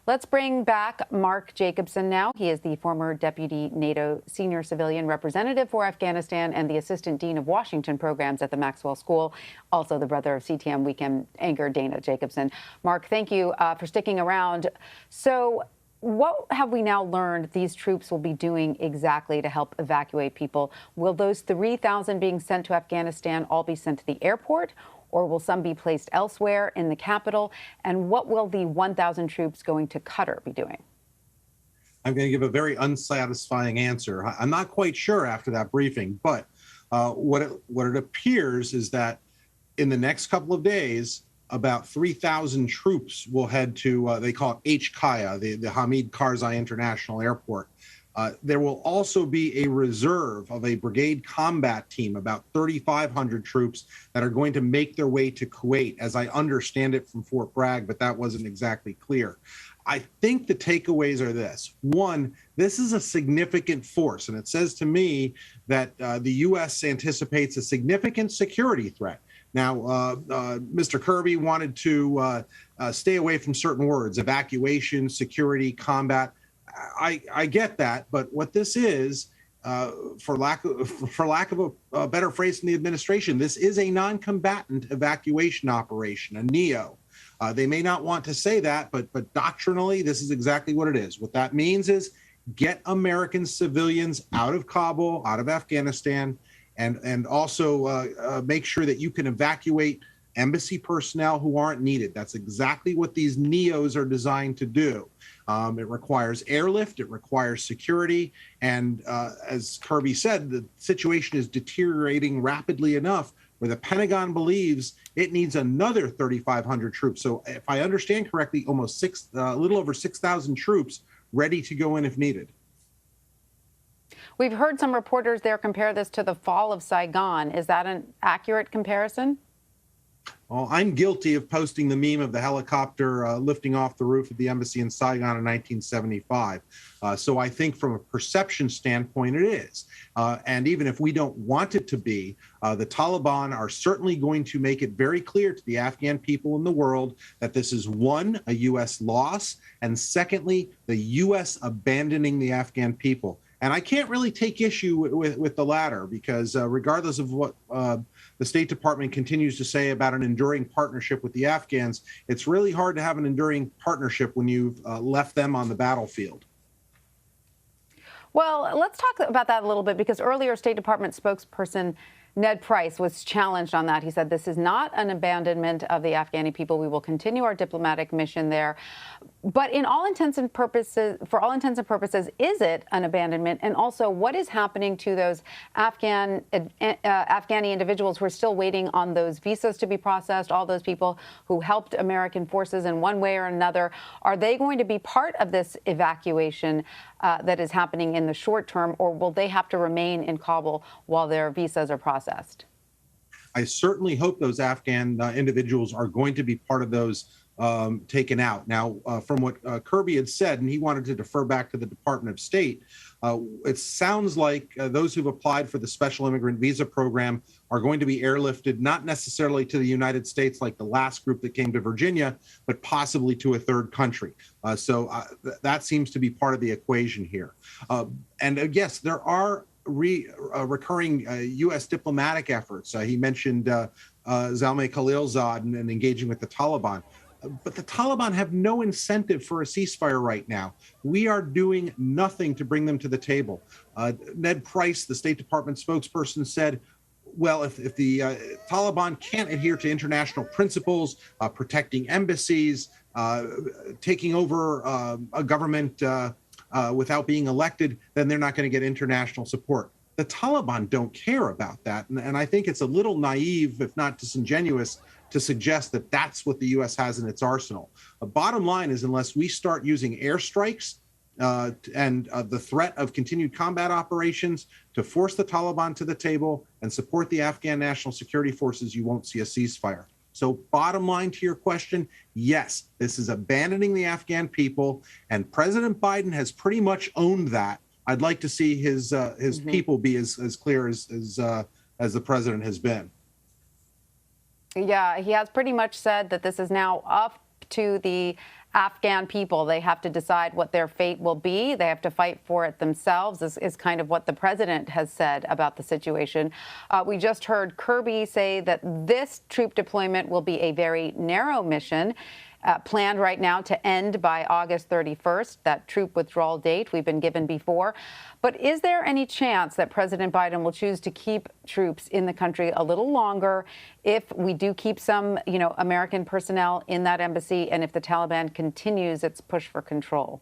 Let's bring back Mark Jacobson now. He is the former Deputy NATO Senior Civilian Representative for Afghanistan and the Assistant Dean of Washington Programs at the Maxwell School, also the brother of CTM Weekend anchor Dana Jacobson. Mark, thank you for sticking around. So what have we now learned these troops will be doing exactly to help evacuate people? Will those 3,000 being sent to Afghanistan all be sent to the airport? Or will some be placed elsewhere in the capital? And what will the 1,000 troops going to Qatar be doing? I'm going to give a very unsatisfying answer. I'm not quite sure after that briefing, but what it appears is that in the next couple of days, about 3,000 troops will head to, they call it HKIA, the Hamid Karzai International Airport. There will also be a reserve of a brigade combat team, about 3,500 troops that are going to make their way to Kuwait, as I understand it from Fort Bragg, but that wasn't exactly clear. I think the takeaways are this. One, this is a significant force, and it says to me that the U.S. anticipates a significant security threat. Now, Mr. Kirby wanted to stay away from certain words, evacuation, security, combat. I get that, but what this is, for lack of a better phrase from the administration, this is a non-combatant evacuation operation, a NEO. They may not want to say that, but doctrinally, this is exactly what it is. What that means is get American civilians out of Kabul, out of Afghanistan, and also make sure that you can evacuate embassy personnel who aren't needed. That's exactly what these NEOs are designed to do. It requires airlift, it requires security, and as Kirby said, the situation is deteriorating rapidly enough where the Pentagon believes it needs another 3,500 troops. So if I understand correctly, almost a little over 6,000 troops ready to go in if needed. We've heard some reporters there compare this to the fall of Saigon. Is that an accurate comparison? Well, I'm guilty of posting the meme of the helicopter lifting off the roof of the embassy in Saigon in 1975. So I think from a perception standpoint, it is. And even if we don't want it to be, the Taliban are certainly going to make it very clear to the Afghan people in the world that this is, one, a U.S. loss, and secondly, the U.S. abandoning the Afghan people. And I can't really take issue with the latter because regardless of what the State Department continues to say about an enduring partnership with the Afghans, it's really hard to have an enduring partnership when you've left them on the battlefield. Well, let's talk about that a little bit because earlier State Department spokesperson Ned Price was challenged on that. He said this is not an abandonment of the Afghani people. We will continue our diplomatic mission there. But in all intents and purposes, for all intents and purposes, is it an abandonment? And also, what is happening to those Afghani individuals who are still waiting on those visas to be processed, all those people who helped American forces in one way or another? Are they going to be part of this evacuation that is happening in the short term, or will they have to remain in Kabul while their visas are processed? I certainly hope those Afghan individuals are going to be part of those taken out. Now, from what Kirby had said, and he wanted to defer back to the Department of State, it sounds like those who've applied for the Special Immigrant Visa Program are going to be airlifted, not necessarily to the United States like the last group that came to Virginia, but possibly to a third country. So that seems to be part of the equation here. And yes, there are recurring U.S. diplomatic efforts. He mentioned Zalmay Khalilzad and engaging with the Taliban. But the Taliban have no incentive for a ceasefire right now. We are doing nothing to bring them to the table. Ned Price, the State Department spokesperson, said, well, if the Taliban can't adhere to international principles, protecting embassies, taking over a government without being elected, then they're not going to get international support. The Taliban don't care about that. And I think it's a little naive, if not disingenuous, to suggest that that's what the U.S. has in its arsenal. The bottom line is unless we start using airstrikes and the threat of continued combat operations to force the Taliban to the table and support the Afghan National Security Forces, you won't see a ceasefire. So bottom line to your question, yes, this is abandoning the Afghan people, and President Biden has pretty much owned that. I'd like to see his people be as clear as the president has been. Yeah, he has pretty much said that this is now up to the Afghan people. They have to decide what their fate will be. They have to fight for it themselves, is kind of what the president has said about the situation. We just heard Kirby say that this troop deployment will be a very narrow mission. Planned right now to end by August 31st, that troop withdrawal date we've been given before. But is there any chance that President Biden will choose to keep troops in the country a little longer if we do keep some, American personnel in that embassy and if the Taliban continues its push for control?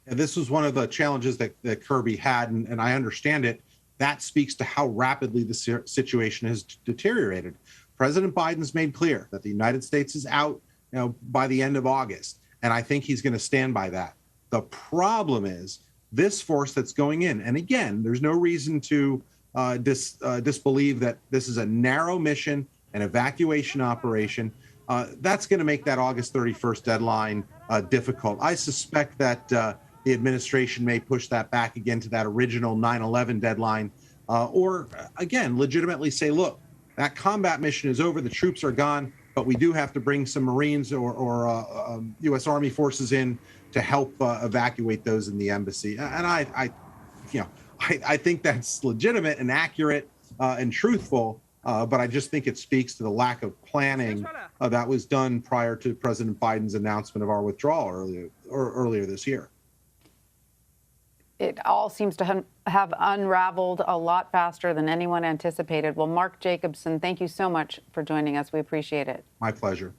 And this was one of the challenges that Kirby had, and I understand it. That speaks to how rapidly the situation has deteriorated. President Biden's made clear that the United States is out by the end of August. And I think he's going to stand by that. The problem is this force that's going in. And again, there's no reason to disbelieve that this is a narrow mission, an evacuation operation. That's going to make that August 31st deadline difficult. I suspect that the administration may push that back again to that original 9/11 deadline, or again, legitimately say, look, that combat mission is over. The troops are gone. But we do have to bring some Marines or U.S. Army forces in to help evacuate those in the embassy. And I think that's legitimate and accurate and truthful. But I just think it speaks to the lack of planning that was done prior to President Biden's announcement of our withdrawal earlier this year. It all seems to have unraveled a lot faster than anyone anticipated. Well, Mark Jacobson, thank you so much for joining us. We appreciate it. My pleasure.